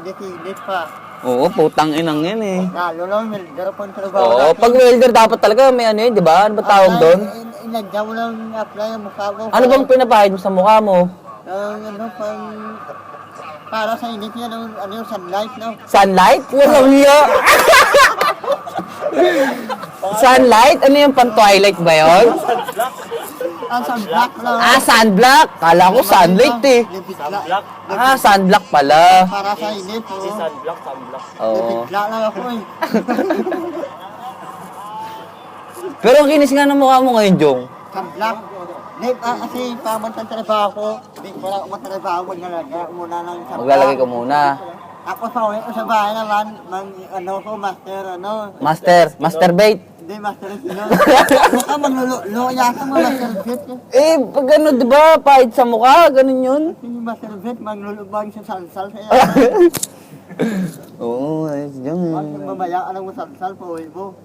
Init pa. Oo, putang inang yan eh. Lalo lang, welder po ang trabaho Oo, natin. pag welder dapat talaga may ano yun, di ba? Ano ba tawag doon? Inadya mo lang apply ang mukha mo. Ano bang pinapahid mo sa mukha mo? Para sa init yan, yung sunlight, no? Sunlight? Walang niya. Sunlight? Ano yung pan-twilight ba yun? Ang sunblock lang. Ah, sunblock. Kala ko sunlight eh. Sunblock. Ah, sunblock pala. Para sa init, oo. Sunblock. Oo. Bigla lang ako eh. Pero ang kinis nga ng mukha mo ngayon, Jong. Sunblock. Kasi pamantang trabaho ko, hindi ko lang matrabaho, maglalagay muna ng sunblock. Maglalagay ka muna. Ako sa uwi ko sa bahay naman, Masturbate. Hindi, master sino. Baka maglululo yata mo, master vet. Eh, pag ano, di ba? Pahid sa mukha, ganun yun. Hindi master vet, maglulubang sa salsal. Kaya, Oo, ayos Jong. mamaya, alam mo salsal, pauwi mo.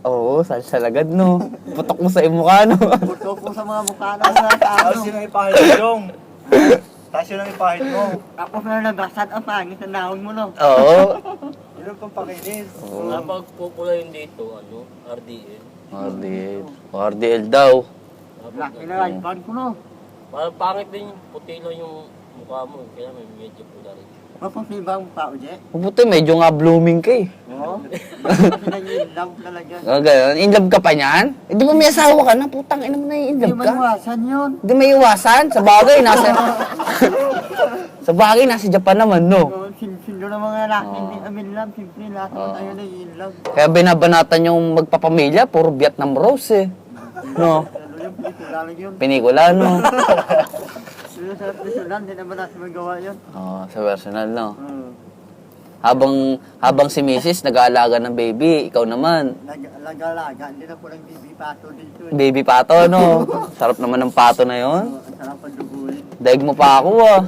Oo, salsal agad, no? Putok mo sa iyong mukha, no? Puto ko sa mga mukha na sa ano. Tapos yun ang ipahid mo, Jong. Tapos yun ang ipahid mo. Tapos na nabasad ang pangit ang naon mo, no? Oo. Yun ang pampakinis. Oo. Napagpupula yun dito, RDL. RDL. RDL daw. Laki na iPhone ko, no? Parang pangit din, puti lang yung mukha mo, kaya may medyo pula rin. Mapusiba ang mukha ko, Je. Puputi, medyo nga blooming ka eh. Oo. Kasi nag-i-love talaga. O, ganun. In love ka pa niyan? Eh, di ba may asawa ka na? Putang ina mo na in Hindi love ka. maiwasan yun. Di may iwasan. Sa bagay, nasa... sa bagay, nasa Japan naman, no? Sindo ng mga lalaki, hindi amin love. Siyempre, lahat naman tayo nag-i-love. Kaya binabanatan yung magpapamilya, puro Vietnam Rose eh. No? Lalo yung pelikula lang yun. Pelikula, no? Lalo sa pelikula, hindi naman natin magawa yun. Oo, sa personal, no? Habang si Mrs. nag-aalaga ng baby, ikaw naman, Lag-alaga, hindi na po lang baby pato dito. baby pato, no? Sarap naman ng pato na yon. Ang sarap ang duguin. Daig mo pa ako, ah.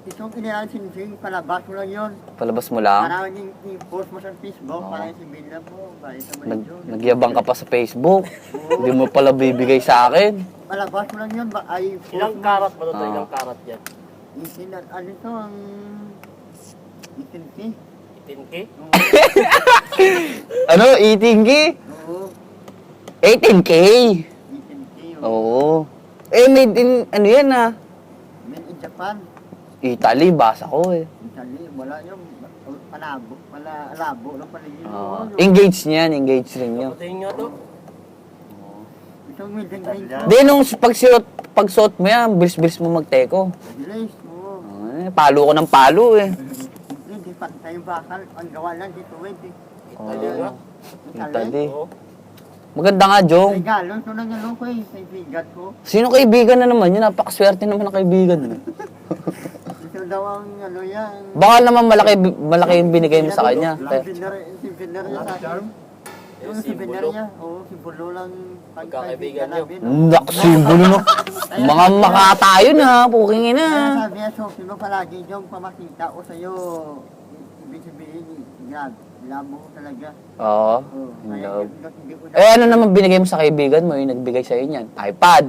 Itong kinilang sinsing, palabas mo lang yun. Palabas mo lang. Para i-post mo sa Facebook, para yung sibilya mo, para sa Nag, yun. nagyabang ka pa sa Facebook. Hindi mo pala bibigay sa akin. Palabas mo lang yun, ay post Ilang mo. karat ba ito? Ah. Ilang karat yan? Ano ito, ang... Itinti. 10K? Ano, 18K? Oo, 18K? itinti. Oo. Eh, made in, ano yan ah? Made in Japan. Italy, basa ko eh. Italy, wala yung palabo, alabo lang pala yun. Oo. Engage niyan, engage rin nyo. Patayin nga to. Itong made in China. Di, nung pagsuot mo yan, bilis-bilis mo magteko. Bilis, oo. Palo ko ng palo eh. Hindi, pantay yung bakal. Ang gawa lang dito, wait eh. Italy nga. Italy. Oo. Maganda nga, Jong. Regalo, ito lang ano ko eh, kaibigan ko. Sino kaibigan na naman yun? Napakaswerte naman ng kaibigan mo. Ito daw ang ano yan. Baka naman malaki yung binigay mo sa kanya. Kaya, Souvenir niya sa akin. Yung souvenir niya, oo, simbolo lang Pagkakaibigan niyo. namin. Naksimbolo no. Mga makatayo na, puking Kaya ina. sabi niya, so, sino palagi yung pamakita ko sa'yo, ibig sabihin, labo ko talaga. Oo. Oo, in kaya love. hindi ko na... Eh, ano naman binigay mo sa kaibigan mo yung nagbigay sa'yo niyan? iPad.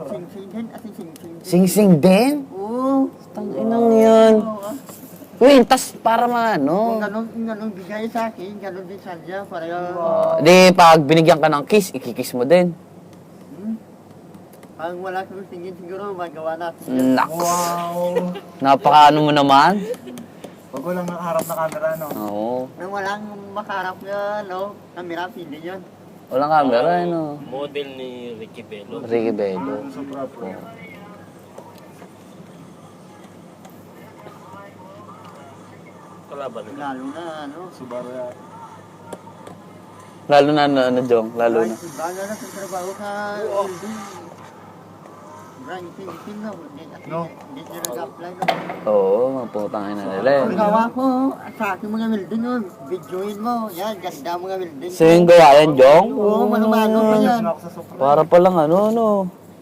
Sing-sing din, at sing-sing din. Sing-sing din? Oo. Tanginang yun. Oo, ah. Kwintas para Kung maano. ganun bigay sa akin, ganun din sa niya, pareho. Di, pag binigyan ka ng kiss, ikikiss mo din. Pag wala kang tingin siguro, magawa natin. Naks. Wow! Napakaano mo naman. Wag ko lang harap na camera, no? Oo. Nang walang makarap na, no, kamera, pili yun. Walang camera, ano. Model ni Ricky Bello. Ricky Bello. Sobra po. Kalaban nila. Lalo na, ano. Subaru yan. Lalo na, ano, Jong, lalo na. Iba na sa trabaho sa building. Ranking, no. No. Hindi siya nag-apply, no. Oo, maputang ina nila Ang eh. gawa ko, sa akin mga welding, no. Videoin mo. Yan, ganda mga welding. So yung gawa yan, Jong? Oo, malumago pa yan. Ako sa Supra. Para palang ano, no.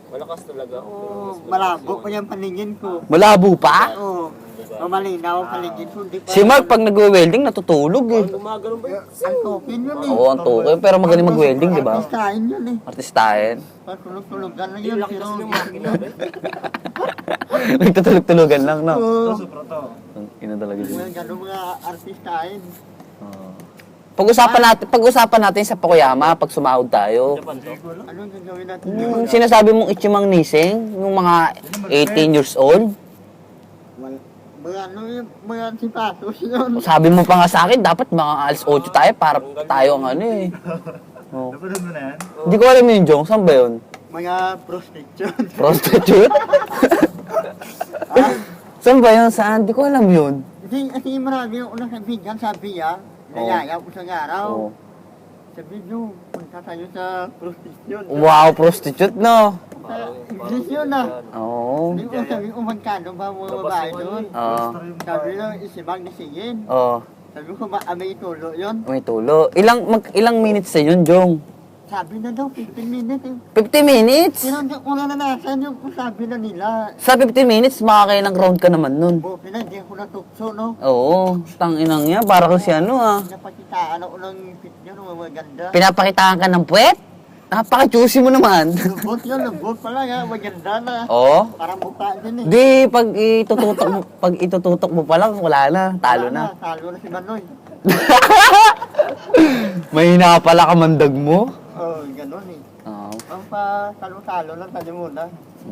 Malakas talaga. Oo, malabo pa yung paningin ko. Malabo pa? Oo. Diba? Malinaw ang paligid. Hindi pa. Si Mark, pag nagwe-welding, natutulog eh. Gumagano'n ba yun? Ang token yun eh. Oo, ang tukoy. Pero magaling mag-welding, di ba? Artistahin yun eh. Artistahin. Pagtulog-tulugan lang Hindi yun. lang kasi yung makina ba? Nagtutulog-tulugan lang, no? Oo. Ito, supra to. Ang ina talaga din. Mga ganun mga artistahin. Pag-usapan natin sa Pukuyama pag sumahod tayo. Japan to. Anong gagawin natin? Yung sinasabi mong Ichimang Nising, yung mga 18 years old, Mga ano yung mga sipatos yun. sabi mo pa nga sa akin, dapat mga alas 8 tayo para tayo ang ano eh. Oh. Napanood mo na yan? Hindi ko alam yun, Jong. Saan ba yun? Mga prostitute. Prostitute? Saan ba yun? Saan? Hindi ko alam yun. Kasi marami yung unang kaibigan sabi niya, nayaya ko sa araw. Oh. Sabi niyo, punta tayo sa prostitute. Wow, prostitute, no? English yun ah. Oo. Hindi ko sabi kung magkano ba mga babae doon. Oo. Sabi niya, isibang nisingin. Oo. Sabi ko, may tulo yun. May tulo. Ilang minutes na yun, Jong? Sabi na daw, 15 minutes eh. 50 minutes? Pero hindi ko na nanasan yung sabi na nila. Sa 50 minutes, makakailang round ka naman nun. Buti na, hindi ako natukso, no? Oo, tanginang yan. Para kasi ano ah. Napakitaan ako ng fit niya, no? Maganda. Pinapakitaan ka ng puwet? Napaka-juicy mo naman. Lubot yun, lubot pala nga. Maganda na. Oo. Parang mukha din eh. Di, pag itututok mo pa lang, wala na. Talo na. Talo na si Manoy. Mahina pala kamandag mo. Oh, ganun eh. Oo. Ang pa talo-talo lang tayo muna.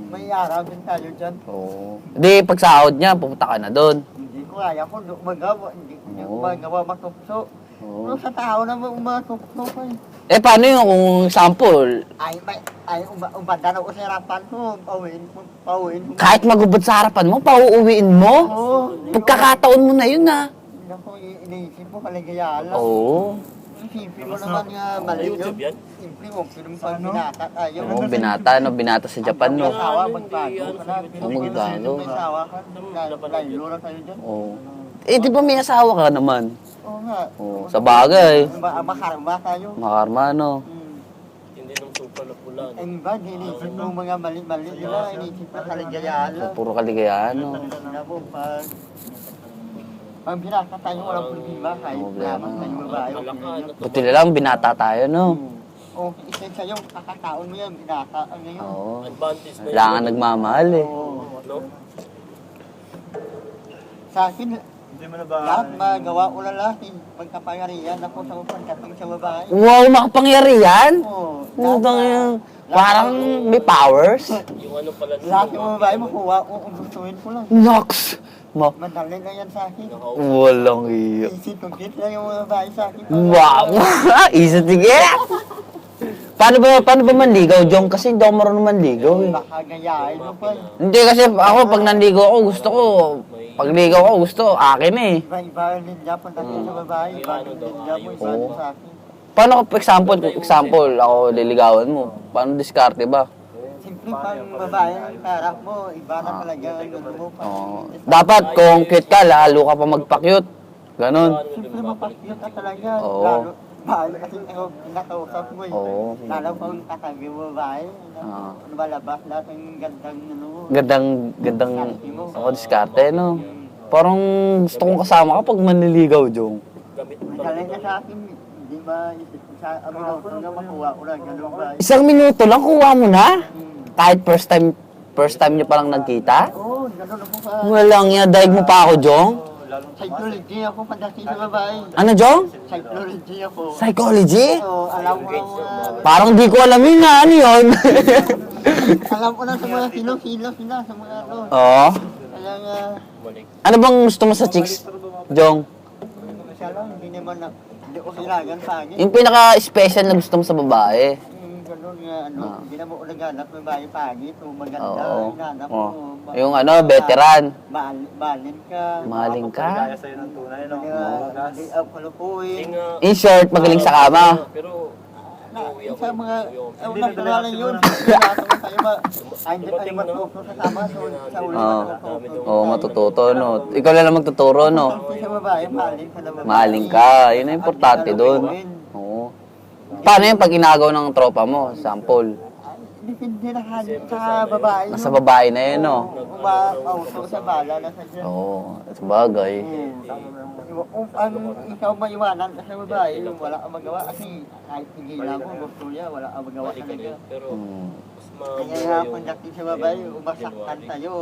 May araw din tayo dyan. Oo. Di, pag sahod niya, pupunta ka na doon. Hindi ko kaya ko magawa. Hindi ko Oo. magawa matukso. Oo. Pero sa tao na matukso ko eh. Eh, paano yung kung sample? Ay, umanda na ko sa harapan ko. Pauwiin ko. Kahit magubot sa harapan mo, pauuwiin mo? Oo. Pagkakataon mo na yun ah. Hindi ko iniisip mo kaligayala. Oo. Isipin mo naman nga mali yun. YouTube yan? Simple mo, pag binata tayo. Oo, binata, no? Binata sa Japan, no? May asawa, magbago ka na. Oo, magbago. May asawa ka. Laylo na kayo dyan. Oo. Eh, di ba may asawa ka naman? Oo nga. Oo, sa bagay. Makarma tayo. Makarma, no? Hindi nung super na pula. no? Ang iba, dinisip mo mga mali-mali nila, inisip na kaligayala. Puro kaligayahan, no? Tanda mo, pag binata tayo, walang problema, kahit Walang problema. naman tayo babae. Buti na lang, binata tayo, no? O, isa sa'yo, kakataon mo yan, binata ang ngayon. Oo. Advantage na Kailangan nagmamahal, eh. Oo. No? Sa akin, Hindi mo na ba? lahat magawa ko lalaki. Pagkapangarihan ako sa pagkatong sa babae. Wow, makapangyarihan? Oo. Putang yun. Parang may powers. Yung ano pala. Lahat ng babae makuha ko kung gustuhin ko lang. Nox! Madali na yan sa akin. Walang iyo. Easy to get lang yung mga babae sa akin. Wow! Easy to get! Paano ba manligaw, Jong? Kasi hindi ako marunong manligaw, eh. Baka gayahin mo pa. Hindi kasi ako, pag nanligaw ako, gusto ko, pag ligaw ako, gusto, akin eh. Iba-iba din niya pagdating sa babae. Iba din niya mo, iba din sa akin. Paano ko, example, ako liligawan mo, paano diskarte ba? Simple pang babae ang harap mo, iba na talaga ang gusto mo. Oo. Dapat kung cute ka, lalo ka pa magpa-cute. Ganon. Simple mapakyut ka talaga. Oo. Lalo, bahay kasi ako pinakausap mo eh. Oo. Lalo kung katabi mo babae. Oo. Malabas lahat ng gandang ano mo. Gandang, ako diskarte, no? Parang gusto kong kasama ka pag manliligaw, Jong. Gamit mo Madali na sa akin, hindi ba isip ko sa minuto na makuha ko lang ganun ba? 1 minuto lang, kuha mo na? Kahit first time niyo palang nagkita? Oo, ganun ako pa. Walang yan, daig mo pa ako, Jong. Psychology ako pagdating sa babae. Ano, Jong? Psychology ako. Psychology? Oo, alam ko ang mga... Parang di ko alam yun na, ano yun? Alam ko na sa mga kilo-kilo sila, sa mga ano. Oo. Kaya nga, balik. Ano bang gusto mo sa chicks, Jong? siya lang, hindi naman na... Hindi ko silagan sa akin. Yung pinaka-special na gusto mo sa babae? Ganun nga, ano, hindi naman ko naghanap ng babae pagit o maganda. Oo. Hinahanap Oo. mo. Yung ano, veteran. Mahalin ka. Mahaling ka. Kaya sa'yo ng tunay, no? Hindi ako kalukuin. In short, magaling sa kama. Pero, uuwi ako. Sa mga, Hindi, naturala yun. nagdala Lahat ng tayo ba, ay hindi tayo matuto sa tama. So, sa ulit Oo. matututo. Oo, matututo, no? Ikaw lang lang magtuturo, no? Kasi sa babae, mahalin ka na babae. Mahaling ka. Yun ang importante doon. Oo. Paano yung pag inagaw ng tropa mo? Sample. depende na sa babae. Nasa babae na yun, no? Uma-auto sa bala na sa dyan. Oo, sa bagay. Ang ikaw maiwanan ka sa babae, wala kang magawa kasi kahit tigilan mo, gusto niya, wala kang magawa talaga. Pero Hmm. mas Kaya nga pagdating sa babae, umasaktan tayo.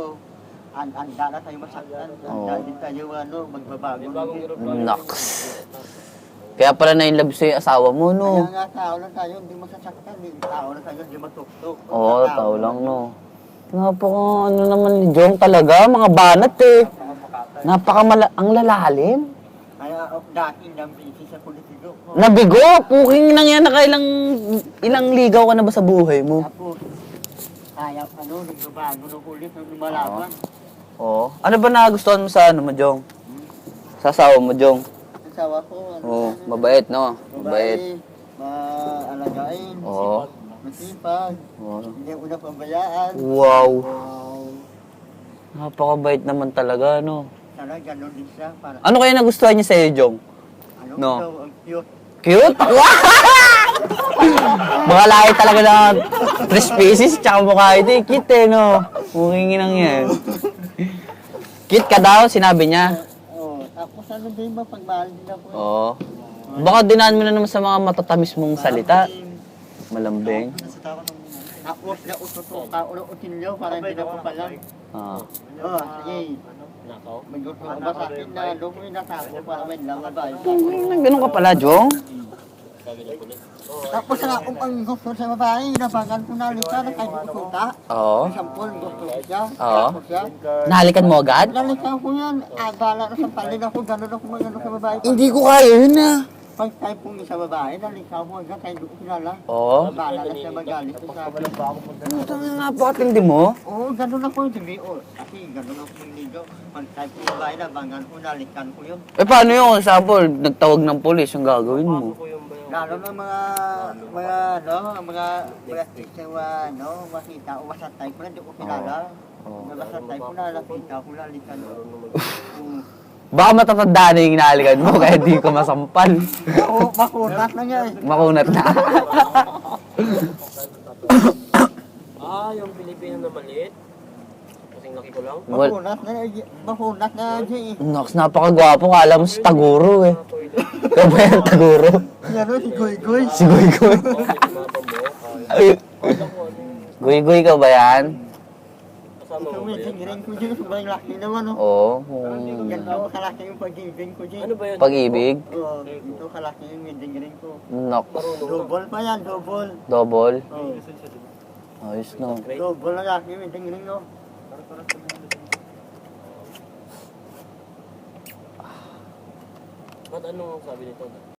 Anda na tayo masaktan. Anda din tayo magbabago. may bagong group Naks. Kaya pala na-inlove sa'yo yung asawa mo, Kaya no? nga tao lang tayo, hindi masasaktan. Tao lang tayo, hindi matuktok. Oo, tao lang, no? Napaka, ano naman ni Jong talaga, mga banat eh. Ang lalalim. Kaya dati nang busy sa politiko. Nabigo, puking nang yan, ilang ligaw ka na ba sa buhay mo? Tapos, kaya nagbabago ng ulit, nung lumalaban. Oo. Ano ba nagustuhan mo sa ano mo, Jong? Sa asawa mo, Jong? Asawa ko, Oo, mabait, no? Mabait. Maalagain, Oo. masipag, Oo. hindi ako napabayaan. Wow. Wow. Napakabait naman talaga, no? Sana ganun din siya para Ano kaya nagustuhan niya sa'yo, Jong? No. daw, ang cute. Cute? Mga lahi talaga na 3 species, tsaka mukha ito eh. Cute eh, no? Mukingin lang yan. Cute ka daw, sinabi niya. Tapos din mapagmahal din ako. Oo. Baka dinaan mo na naman sa mga matatamis mong salita. Malambing. Tapos naututo ka, utilyo para hindi na ko palang. Ah. Sige. nakaw. May gusto ka ba sa akin na doon ko inatako para may lang ba? Ganun ka pala, Jong? Sabi ng pulis. Tapos na kung ang gusto sa babae, nabagan ko na lika na kahit gusto ka. Oo. Sampol, gusto ko siya. Oo. Tapos siya. Nahalikan mo agad? Nalikan ko yan. Bala na sa palin ako, gano'n ako magano sa babae. Hindi ko kaya yun ah. Pag tayo pong sa babae, nalikan ko agad kahit doon ko kilala. Oo. Bala na siya magalit sa akin. Putang ina, napakatindi mo. Oo, gano'n ako yung sabi. Kasi gano'n ako yung ligaw. Pag tayo pong babae, nabangan ko, nalikan ko yun. Eh paano yun? Kung example, nagtawag ng polis, yung gagawin mo? Lalo na mga teacher, makita o masatay ko na, di ko kilala. Masatay ko na, nakita ko na, likan ko. Baka matatanda na yung hinahalikan mo, kaya di ko masampal. Oo, makunat na niya eh. Makunat na. Yung Pilipino na maliit. Kasing laki ko lang. Makunat na siya eh. Nox, napakagwapo. Kala mo si Taguro eh. Ikaw ba yung Taguro? Yan o, si Goy-Goy. Si Guy-Guy. Guy-Guy ka ba yan? Kasama Ito mo ba may yun? tingin ko dyan, sobrang laki naman o. Oo. Ganito ako kalaki yung pag-ibig ko dyan. Ano ba yun? Pag-ibig? Oo, ito kalaki yung tingin ko. Nox. Double pa yan, double. Double. Oo, Ayos no. double na laki yung tingin ko. Ba't anong sabi nito?